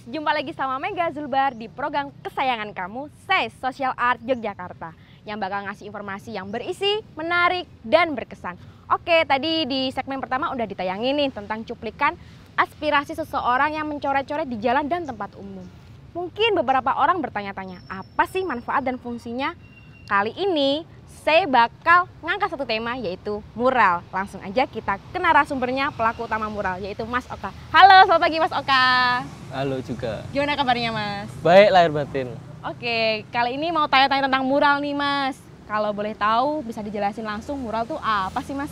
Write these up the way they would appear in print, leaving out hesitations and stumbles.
jumpa lagi sama Mega Zulbar di program kesayangan kamu, SES Social Art Yogyakarta, yang bakal ngasih informasi yang berisi, menarik, dan berkesan. Oke, tadi di segmen pertama udah ditayangin nih tentang cuplikan aspirasi seseorang yang mencoret-coret di jalan dan tempat umum. Mungkin beberapa orang bertanya-tanya, apa sih manfaat dan fungsinya? Kali ini saya bakal ngangkat satu tema, yaitu mural. Langsung aja kita ke narasumbernya, pelaku utama mural, yaitu Mas Oka. Halo, selamat pagi Mas Oka. Halo juga. Gimana kabarnya Mas? Baik, lahir batin. Oke, kali ini mau tanya-tanya tentang mural nih Mas. Kalau boleh tahu, bisa dijelasin langsung mural tuh apa sih Mas?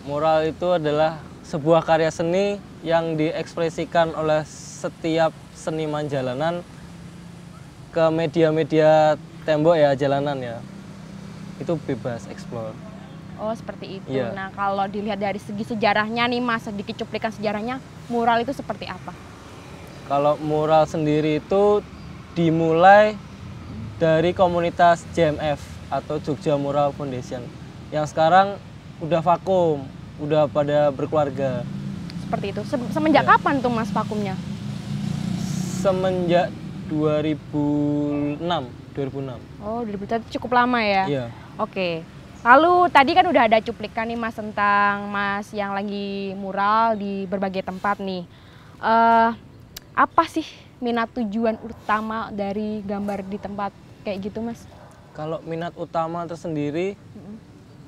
Mural itu adalah sebuah karya seni yang diekspresikan oleh setiap seniman jalanan ke media-media tembok ya, jalanan ya. Itu bebas explore. Oh, seperti itu. Iya. Nah, kalau dilihat dari segi sejarahnya nih Mas, sedikit cuplikan sejarahnya, mural itu seperti apa? Kalau mural sendiri itu dimulai dari komunitas JMF atau Jogja Mural Foundation yang sekarang udah vakum, udah pada berkeluarga. Seperti itu. Semenjak Iya. kapan tuh Mas vakumnya? Semenjak 2006. Oh, berarti cukup lama ya? Iya. Oke. Lalu tadi kan udah ada cuplikan nih Mas tentang Mas yang lagi mural di berbagai tempat nih. Apa sih minat tujuan utama dari gambar di tempat kayak gitu Mas? Kalau minat utama tersendiri,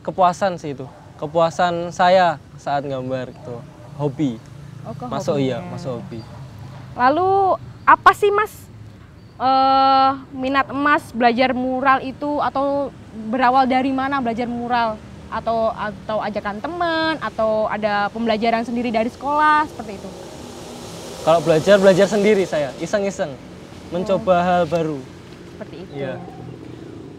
kepuasan sih itu. Kepuasan saya saat gambar gitu. Hobi. Oh, ke Masuk hobinya. iya, masuk hobi. Lalu apa sih Mas minat Mas belajar mural itu, atau berawal dari mana belajar mural? Atau ajakan teman, atau ada pembelajaran sendiri dari sekolah, seperti itu? Kalau belajar sendiri saya, iseng-iseng. Mencoba hal baru. Seperti itu. Iya.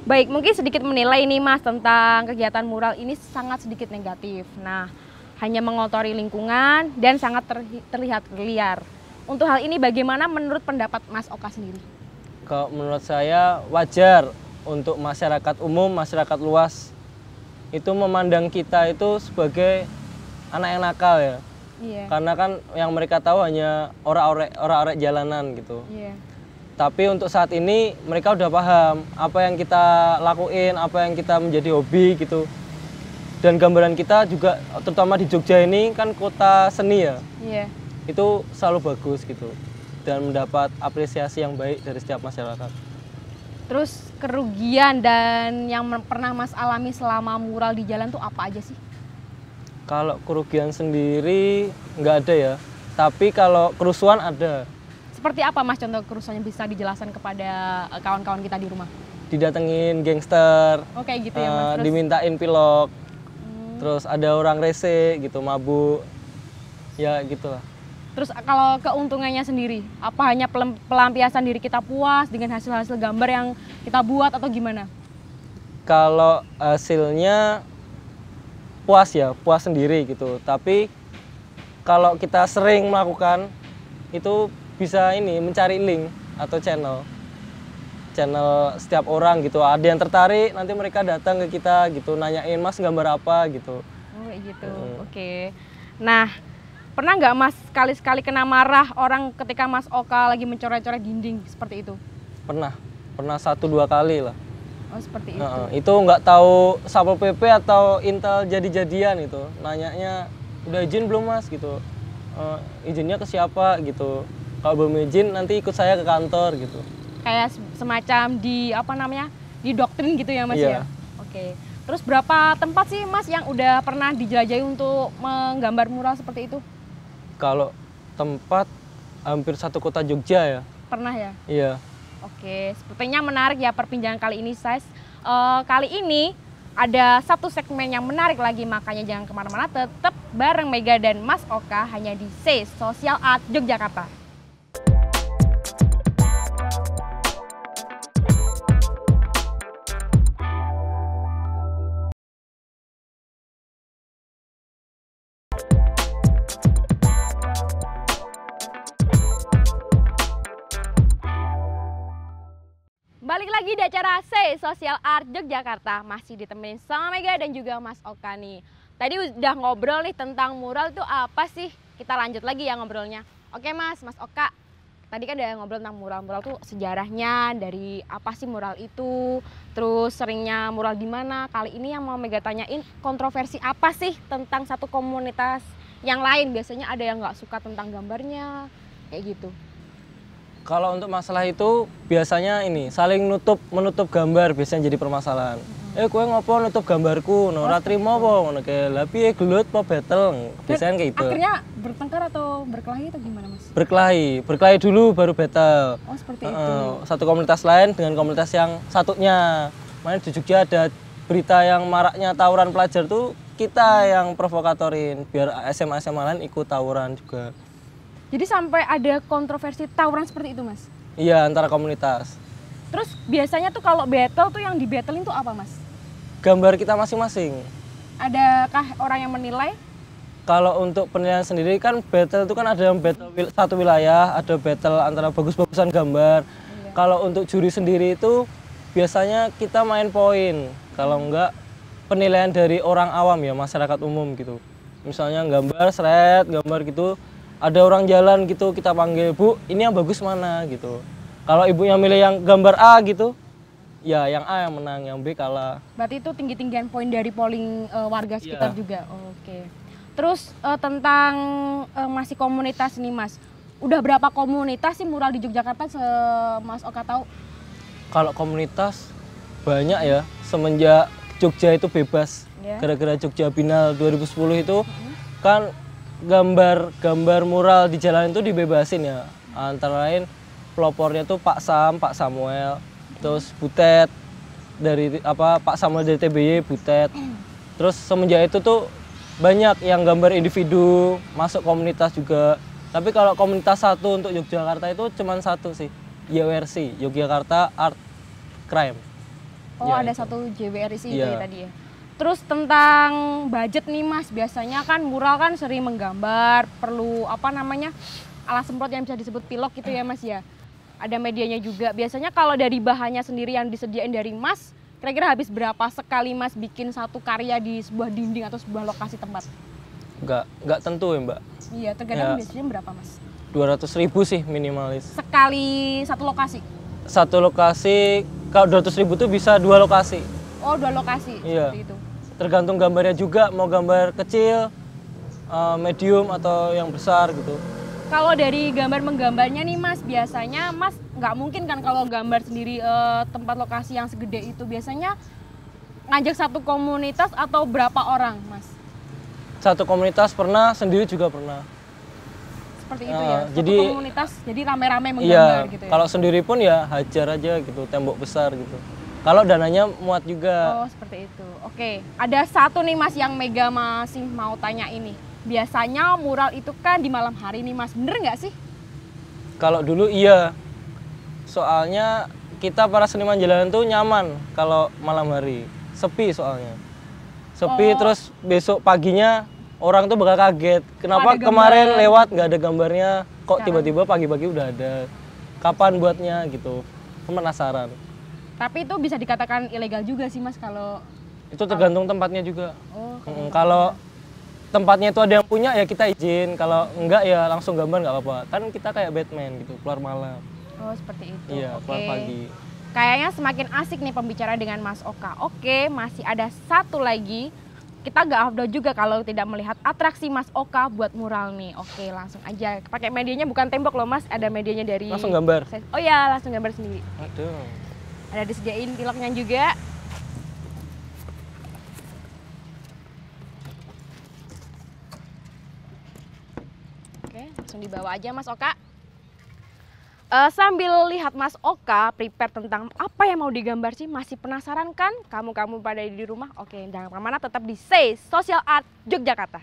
Baik, mungkin sedikit menilai nih Mas tentang kegiatan mural ini sangat sedikit negatif. Nah, hanya mengotori lingkungan dan sangat terlihat liar. Untuk hal ini bagaimana menurut pendapat Mas Oka sendiri? Kalau menurut saya wajar untuk masyarakat umum, masyarakat luas itu memandang kita itu sebagai anak yang nakal ya. Iya. Karena kan yang mereka tahu hanya orang-orang jalanan gitu. Iya. Tapi untuk saat ini mereka udah paham apa yang kita lakuin, apa yang kita menjadi hobi gitu. Dan gambaran kita juga terutama di Jogja ini kan kota seni ya. Iya. Itu selalu bagus gitu. Dan mendapat apresiasi yang baik dari setiap masyarakat. Terus kerugian dan yang pernah Mas alami selama mural di jalan tuh apa aja sih? Kalau kerugian sendiri nggak ada ya. Tapi kalau kerusuhan ada. Seperti apa Mas contoh kerusuhannya, bisa dijelaskan kepada kawan-kawan kita di rumah? Didatengin gangster. Oh, kayak gitu ya Mas. Terus, Dimintain pilok. Terus ada orang rese gitu, mabuk. Ya gitulah. terus kalau keuntungannya sendiri, apa hanya pelampiasan diri kita puas dengan hasil-hasil gambar yang kita buat, atau gimana? Kalau hasilnya puas ya, puas sendiri gitu. Tapi kalau kita sering melakukan itu bisa ini mencari link atau channel setiap orang gitu. Ada yang tertarik, nanti mereka datang ke kita gitu, nanyain Mas gambar apa gitu. Oh, kayak gitu. Oke. Nah, pernah nggak Mas sekali-sekali kena marah orang ketika Mas Oka lagi mencoret-coret dinding seperti itu? Pernah 1-2 kali lah. Oh, seperti itu. Itu nggak tahu Satpol PP atau Intel jadi-jadian itu. Nanyanya, udah izin belum Mas gitu. Izinnya ke siapa gitu. Kalau belum izin nanti ikut saya ke kantor gitu. Kayak semacam didoktrin gitu ya Mas ya? Iya. Oke. Terus berapa tempat sih Mas yang udah pernah dijelajahi untuk menggambar mural seperti itu? Kalau tempat hampir satu kota Jogja ya. Pernah ya? Iya. Oke, sepertinya menarik ya perbincangan kali ini, Sais. Kali ini ada satu segmen yang menarik lagi, makanya jangan kemana-mana, tetap bareng Mega dan Mas Oka hanya di SES Social Art Yogyakarta. Balik lagi di acara SES Social Art Yogyakarta, masih ditemenin sama Mega dan juga Mas Oka nih. Tadi udah ngobrol nih tentang mural itu apa sih? Kita lanjut lagi ya ngobrolnya. Oke Mas Oka, tadi kan udah ngobrol tentang mural. Mural tuh sejarahnya, dari apa sih mural itu, terus seringnya mural di mana. Kali ini yang mau Mega tanyain, kontroversi apa sih tentang satu komunitas yang lain? Biasanya ada yang nggak suka tentang gambarnya, kayak gitu. Kalau untuk masalah itu biasanya ini saling menutup gambar biasanya jadi permasalahan. Kowe ngopo nutup gambarku? Ora trimo apa ngono ke. Lah piye gelut apa battle? Biasanya kayak gitu. Akhirnya bertengkar atau berkelahi atau gimana, Mas? Berkelahi dulu baru battle. Oh, seperti itu. Satu komunitas lain dengan komunitas yang satunya. Makanya di Jogja ada berita yang maraknya tawuran pelajar tuh kita yang provokatorin biar SMA lain ikut tawuran juga. Jadi sampai ada kontroversi tawuran seperti itu, Mas? Iya, antara komunitas. Terus biasanya tuh kalau battle tuh yang di battlein tuh apa, Mas? Gambar kita masing-masing. Adakah orang yang menilai? Kalau untuk penilaian sendiri kan battle itu kan ada yang battle satu wilayah, ada battle antara bagus-bagusan gambar. Iya. Kalau untuk juri sendiri itu biasanya kita main poin. Kalau enggak penilaian dari orang awam ya, masyarakat umum gitu. Misalnya gambar seret, gambar gitu. Ada orang jalan gitu, kita panggil, Bu, ini yang bagus mana gitu. Kalau ibunya milih yang gambar A gitu, ya yang A yang menang, yang B kalah. Berarti itu tinggi-tinggian poin dari polling warga sekitar Iya. juga. Oke. Terus tentang masih komunitas nih, Mas. Udah berapa komunitas sih mural di Yogyakarta Mas Oka tahu? Kalau komunitas banyak ya, semenjak Jogja itu bebas. Ya. Gara-gara Jogja Binal 2010 itu kan gambar mural di jalan itu dibebasin ya. Antara lain pelopornya tuh Pak Samuel, terus Butet dari Pak Samuel dari TBY, Butet. Terus semenjak itu tuh banyak yang gambar individu, masuk komunitas juga. Tapi kalau komunitas satu untuk Yogyakarta itu cuma satu sih, YWRC, Yogyakarta Art Crime. Oh, Ya, ada itu. satu JWRC itu Iya. ya tadi ya. Terus tentang budget nih, Mas, biasanya kan mural kan sering menggambar, perlu alat semprot yang bisa disebut pilok gitu ya, Mas ya. Ada medianya juga. Biasanya kalau dari bahannya sendiri yang disediain dari Mas, kira-kira habis berapa sekali Mas bikin satu karya di sebuah dinding atau sebuah lokasi tempat? Nggak tentu ya Mbak. Iya, terkadang Ya. biasanya berapa, Mas? 200.000 sih minimalis. Sekali satu lokasi? Satu lokasi, kalau 200.000 tuh bisa 2 lokasi. Oh, 2 lokasi, Iya. seperti itu. Tergantung gambarnya juga, mau gambar kecil, medium atau yang besar gitu. Kalau dari menggambarnya nih, Mas, biasanya Mas nggak mungkin kan kalau gambar sendiri tempat lokasi yang segede itu. Biasanya ngajak satu komunitas atau berapa orang, Mas? Satu komunitas pernah, sendiri juga pernah. Seperti itu ya, satu jadi- komunitas jadi rame-rame menggambar Iya, gitu ya? kalau sendiri pun ya hajar aja gitu, tembok besar gitu. Kalau dananya muat juga. Oh, seperti itu. Oke, ada satu nih, Mas, yang Mega masih mau tanya ini. Biasanya mural itu kan di malam hari nih, Mas. Bener nggak sih? Kalau dulu iya, soalnya kita para seniman jalanan tuh nyaman kalau malam hari, sepi soalnya. Sepi, Oh. terus besok paginya orang tuh bakal kaget. Kenapa ada kemarin gambar. lewat nggak ada gambarnya, kok Sekarang. tiba-tiba pagi-pagi udah ada. Kapan buatnya gitu, penasaran. Tapi itu bisa dikatakan ilegal juga sih, Mas, kalau... Itu tergantung tempatnya juga. Oh, Kalau tempatnya itu ada yang punya ya kita izin, kalau enggak ya langsung gambar nggak apa-apa. Kan kita kayak Batman gitu, keluar malam. oh, seperti itu. Iya, Oke. keluar pagi. Kayaknya semakin asik nih pembicara dengan Mas Oka. Oke, masih ada satu lagi. Kita gak afdol juga kalau tidak melihat atraksi Mas Oka buat mural nih. Oke, langsung aja. Pakai medianya bukan tembok loh, Mas. Ada medianya dari... Langsung gambar. Oh iya, langsung gambar sendiri. Aduh. Ada disediain piloknya juga. Oke, langsung dibawa aja Mas Oka. Sambil lihat Mas Oka prepare tentang apa yang mau digambar sih, masih penasaran kan kamu-kamu pada di rumah? Oke, jangan kemana-mana, tetap di Say Social Art Yogyakarta.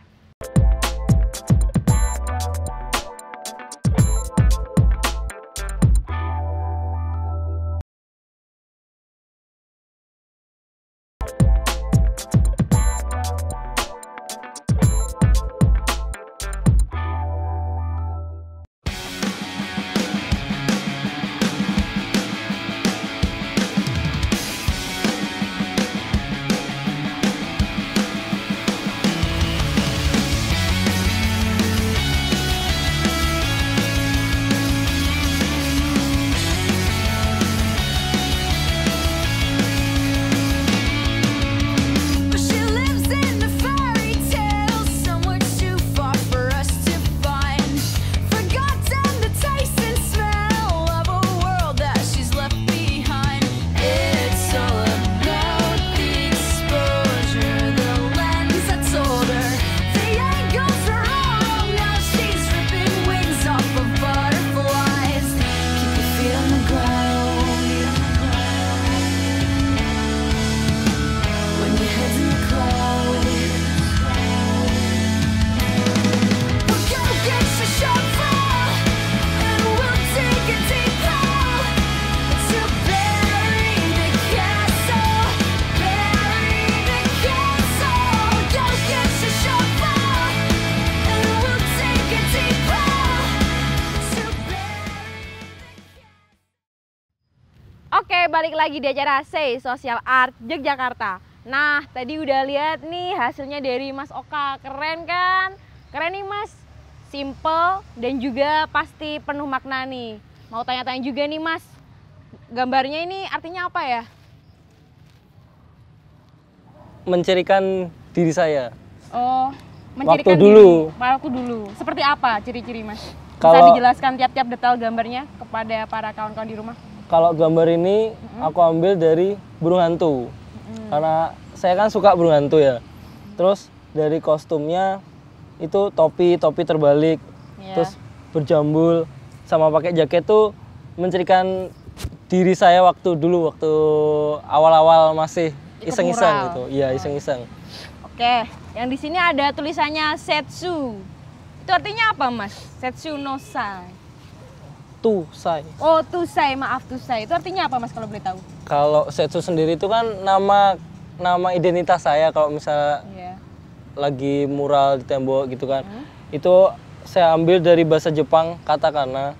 balik lagi di acara Say Social Art Yogyakarta. Nah, tadi udah lihat nih hasilnya dari Mas Oka. Keren kan? Keren nih Mas. Simple dan juga pasti penuh makna nih. Mau tanya-tanya juga nih Mas. Gambarnya ini artinya apa ya? Mencirikan diri saya. Oh, Waktu mencirikan dulu. diri. Waktu dulu. Seperti apa ciri-ciri Mas? Bisa Kalau- dijelaskan tiap-tiap detail gambarnya kepada para kawan-kawan di rumah? Kalau gambar ini aku ambil dari burung hantu. Karena saya kan suka burung hantu ya. Terus dari kostumnya itu topi terbalik. Iya. Terus berjambul sama pakai jaket tuh mencirikan diri saya waktu awal-awal masih Ikut iseng-iseng mural. gitu. Iya, iseng-iseng. Oke, yang di sini ada tulisannya Setsu. Itu artinya apa Mas? Setsu no sai. Tuh, saya. Oh, tusai, maaf tusai. Itu artinya apa Mas kalau boleh tahu? Kalau Setsu sendiri itu kan nama identitas saya kalau misalnya Iya. lagi mural di tembok gitu kan. Itu saya ambil dari bahasa Jepang katakana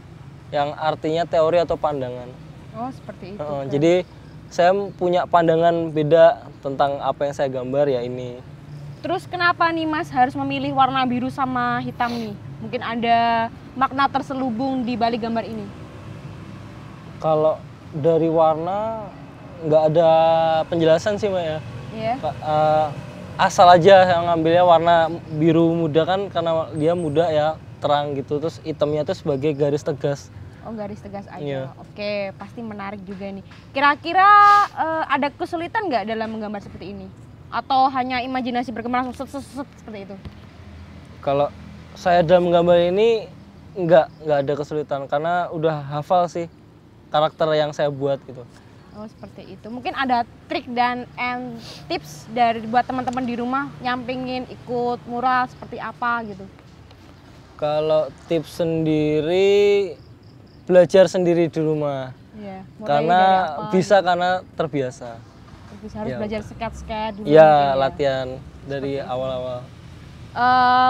yang artinya teori atau pandangan. Oh, seperti itu. Jadi saya punya pandangan beda tentang apa yang saya gambar ya ini. Terus kenapa nih Mas harus memilih warna biru sama hitam nih? Mungkin ada makna terselubung di balik gambar ini. Kalau dari warna nggak ada penjelasan sih Mbak ya. Iya. Asal aja yang ngambilnya warna biru muda kan karena dia muda ya, terang gitu. Terus hitamnya tuh sebagai garis tegas. Oh, garis tegas aja. Iya. Oke, pasti menarik juga nih. Kira-kira ada kesulitan nggak dalam menggambar seperti ini? Atau hanya imajinasi berkembang langsung set seperti itu? Kalau saya dalam menggambar ini nggak ada kesulitan karena udah hafal sih karakter yang saya buat gitu. Oh, seperti itu. Mungkin ada trik dan tips dari buat teman-teman di rumah nyampingin ikut mural seperti apa gitu. Kalau tips sendiri belajar sendiri di rumah. Iya. Mulai Karena dari apa, bisa karena terbiasa. bisa harus Ya, belajar sket-sket dulu. Iya, mungkin ya. latihan dari awal-awal.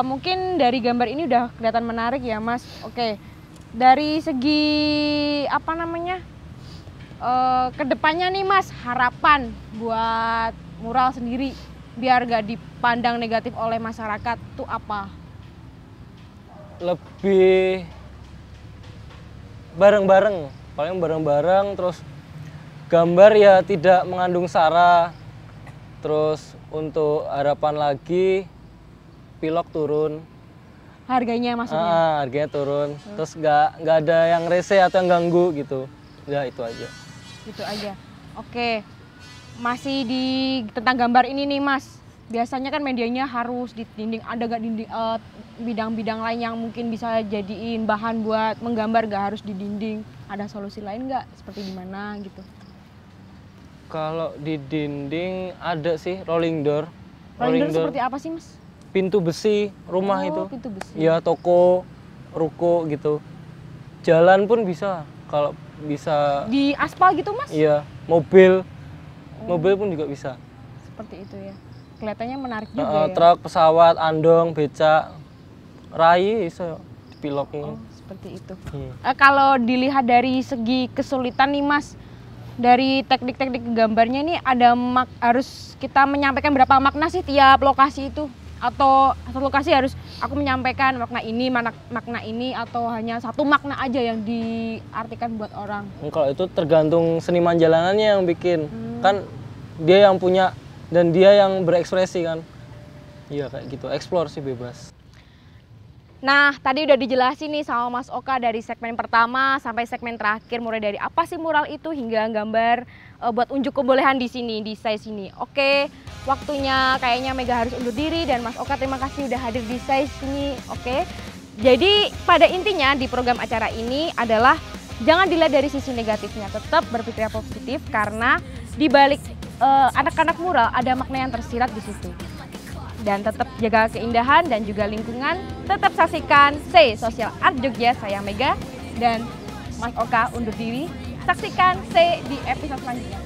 Mungkin dari gambar ini udah kelihatan menarik ya Mas. Oke, dari segi apa namanya kedepannya nih Mas, harapan buat mural sendiri biar gak dipandang negatif oleh masyarakat tuh apa? Lebih bareng-bareng, paling bareng-bareng, terus gambar ya tidak mengandung sara. Terus untuk harapan lagi pilok turun. Harganya maksudnya? Harganya turun. Terus nggak ada yang rese atau yang ganggu gitu. Ya itu aja. Gitu aja. Oke, masih di tentang gambar ini nih Mas. Biasanya kan medianya harus di dinding. Ada gak dinding bidang-bidang lain yang mungkin bisa jadiin bahan buat menggambar gak harus di dinding? Ada solusi lain nggak? Seperti di mana gitu? Kalau di dinding ada sih rolling door. Rolling door seperti apa sih Mas? Pintu besi rumah itu. Pintu besi. Ya toko, ruko gitu. Jalan pun bisa. Kalau bisa. Di aspal gitu Mas? Iya, mobil pun juga bisa. Seperti itu ya. Kelihatannya menarik juga ya. Truk, pesawat, andong, becak, rai bisa dipilokin. Oh, seperti itu. Hmm. Kalau dilihat dari segi kesulitan nih Mas, dari teknik-teknik gambarnya ini harus kita menyampaikan berapa makna sih tiap lokasi itu? Atau satu lokasi harus aku menyampaikan makna ini atau hanya satu makna aja yang diartikan buat orang? Kalau itu tergantung seniman jalanannya yang bikin. Kan dia yang punya dan dia yang berekspresi kan. Iya kayak gitu, explore sih bebas. Nah, tadi udah dijelasin nih sama Mas Oka dari segmen pertama sampai segmen terakhir, mulai dari apa sih mural itu hingga gambar buat unjuk kebolehan di sini, di size sini. Oke, waktunya kayaknya Mega harus undur diri dan Mas Oka terima kasih udah hadir di size sini. Oke. Jadi pada intinya di program acara ini adalah jangan dilihat dari sisi negatifnya, tetap berpikir positif karena di balik anak-anak mural ada makna yang tersirat di situ. Dan tetap jaga keindahan dan juga lingkungan. Tetap saksikan Say Social Art Jogja. Saya Mega dan Mas Oka undur diri. Saksikan Say di episode selanjutnya.